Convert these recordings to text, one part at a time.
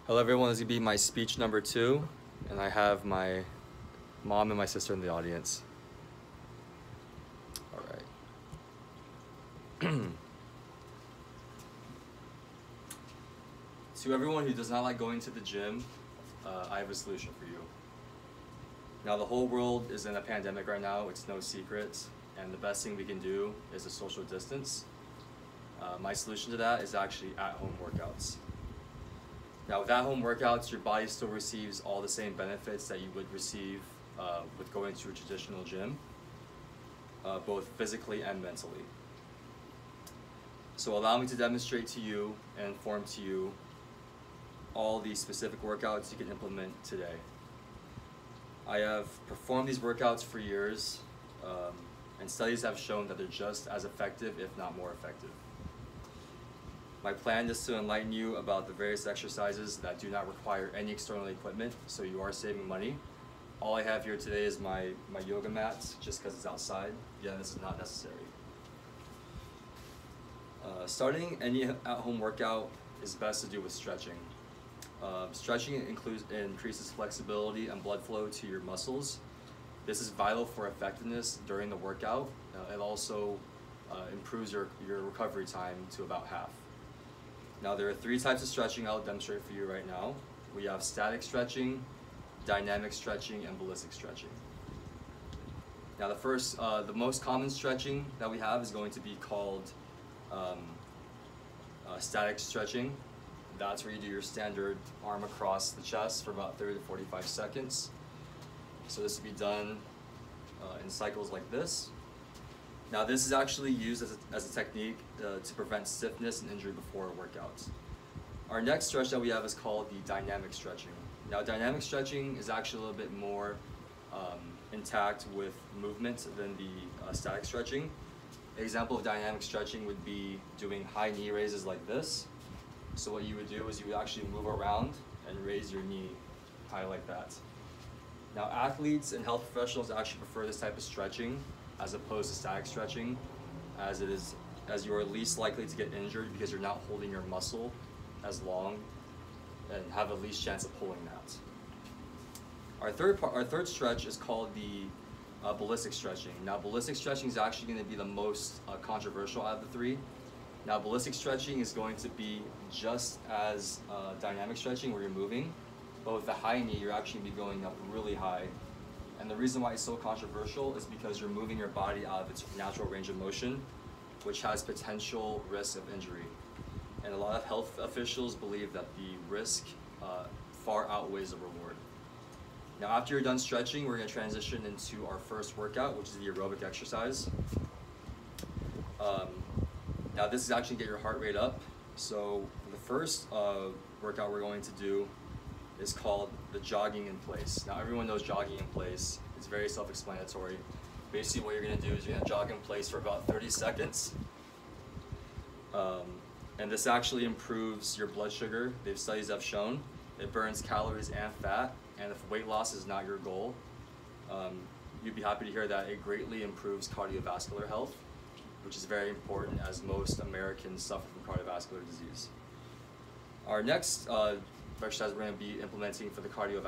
Hello everyone, this is going to be my speech number 2, and I have my mom and my sister in the audience. All right. To everyone who does not like going to the gym, I have a solution for you. Now the whole world is in a pandemic right now, it's no secret, and the best thing we can do is a social distance. My solution to that is actually at-home workouts. Now with at-home workouts, your body still receives all the same benefits that you would receive with going to a traditional gym, both physically and mentally. So allow me to demonstrate to you and inform to you all the specific workouts you can implement today. I have performed these workouts for years, and studies have shown that they're just as effective, if not more effective. My plan is to enlighten you about the various exercises that do not require any external equipment, so you are saving money. All I have here today is my yoga mat, just because it's outside. Again, this is not necessary. Starting any at-home workout is best to do with stretching. Stretching increases flexibility and blood flow to your muscles. This is vital for effectiveness during the workout. It also improves your recovery time to about half. Now there are 3 types of stretching I'll demonstrate for you right now. We have static stretching, dynamic stretching, and ballistic stretching. Now the most common stretching that we have is going to be called static stretching. That's where you do your standard arm across the chest for about 30 to 45 seconds. So this will be done in cycles like this. Now this is actually used as a technique to prevent stiffness and injury before workouts. Our next stretch that we have is called the dynamic stretching. Now dynamic stretching is actually a little bit more intact with movement than the static stretching. An example of dynamic stretching would be doing high knee raises like this. So what you would do is you would actually move around and raise your knee high like that. Now athletes and health professionals actually prefer this type of stretching as opposed to static stretching, as you are least likely to get injured because you're not holding your muscle as long and have the least chance of pulling that. Our third stretch is called the ballistic stretching. Now ballistic stretching is actually going to be the most controversial out of the 3. Now ballistic stretching is going to be just as dynamic stretching where you're moving, but with the high knee you're actually going to be going up really high. And the reason why it's so controversial is because you're moving your body out of its natural range of motion, which has potential risk of injury. And a lot of health officials believe that the risk far outweighs the reward. Now after you're done stretching, we're going to transition into our first workout, which is the aerobic exercise. Now this is actually to get your heart rate up. So the first workout we're going to do is called the jogging in place. Now everyone knows jogging in place. It's very self-explanatory. Basically what you're going to do is you're going to jog in place for about 30 seconds. And this actually improves your blood sugar. Studies have shown it burns calories and fat, and if weight loss is not your goal, you'd be happy to hear that it greatly improves cardiovascular health, which is very important as most Americans suffer from cardiovascular disease. Our next exercise we're going to be implementing for the cardio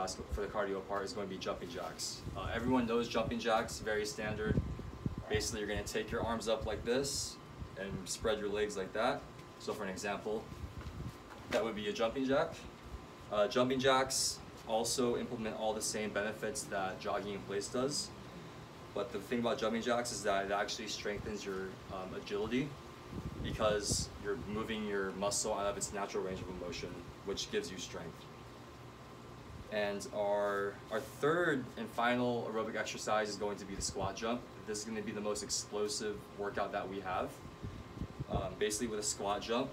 part is going to be jumping jacks. Everyone knows jumping jacks, very standard. Basically, you're going to take your arms up like this and spread your legs like that. So for an example, that would be a jumping jack. Jumping jacks also implement all the same benefits that jogging in place does. But the thing about jumping jacks is that it actually strengthens your agility, because you're moving your muscle out of its natural range of motion, which gives you strength. And our third and final aerobic exercise is going to be the squat jump. This is going to be the most explosive workout that we have. Basically with a squat jump,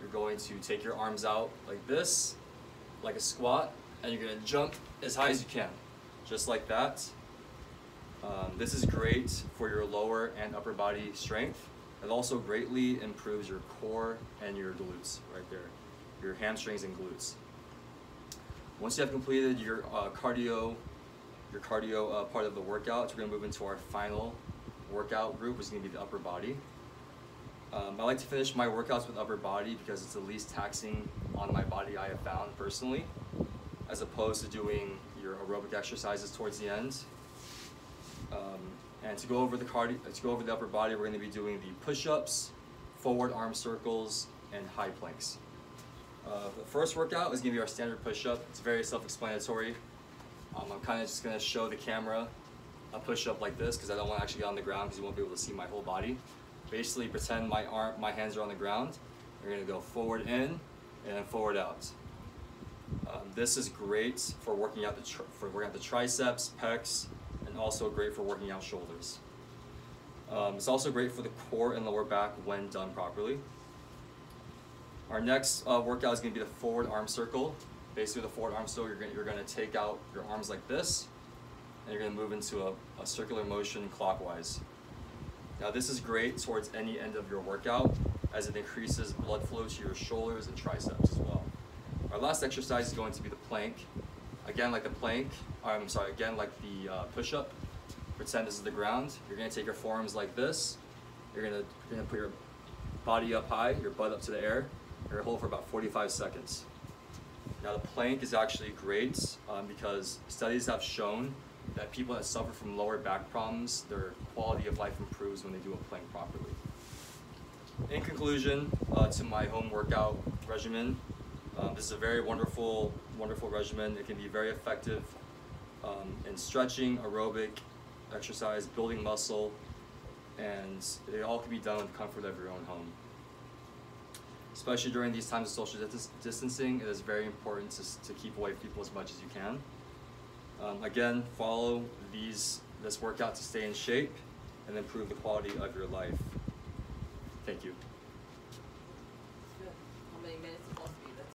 you're going to take your arms out like this, like a squat, and you're going to jump as high as you can, just like that. This is great for your lower and upper body strength. It also greatly improves your core and your glutes right there, your hamstrings and glutes. Once you have completed your cardio part of the workout, we're going to move into our final workout group, which is going to be the upper body. I like to finish my workouts with upper body because it's the least taxing on my body, I have found personally, as opposed to doing your aerobic exercises towards the end. And to go over the upper body, we're going to be doing the push-ups, forward arm circles, and high planks. The first workout is going to be our standard push-up. It's very self-explanatory. I'm kind of just going to show the camera a push-up like this because I don't want to actually get on the ground because you won't be able to see my whole body. Basically, pretend my hands are on the ground. You're going to go forward in and then forward out. This is great for working out the triceps, pecs, and also great for working out shoulders. It's also great for the core and lower back when done properly. Our next workout is going to be the forward arm circle. Basically, the forward arm circle, you're going to take out your arms like this, and you're going to move into a circular motion clockwise. Now, this is great towards any end of your workout as it increases blood flow to your shoulders and triceps as well. Our last exercise is going to be the plank. Again, like the push-up. Pretend this is the ground. You're going to take your forearms like this. You're going to put your body up high, your butt up to the air. You're going to hold for about 45 seconds. Now the plank is actually great because studies have shown that people that suffer from lower back problems, their quality of life improves when they do a plank properly. In conclusion, to my home workout regimen, this is a very wonderful regimen. It can be very effective in stretching, aerobic exercise, building muscle, and it all can be done in the comfort of your own home. Especially during these times of social distancing, it is very important to keep away from people as much as you can. Again, follow this workout to stay in shape and improve the quality of your life. Thank you.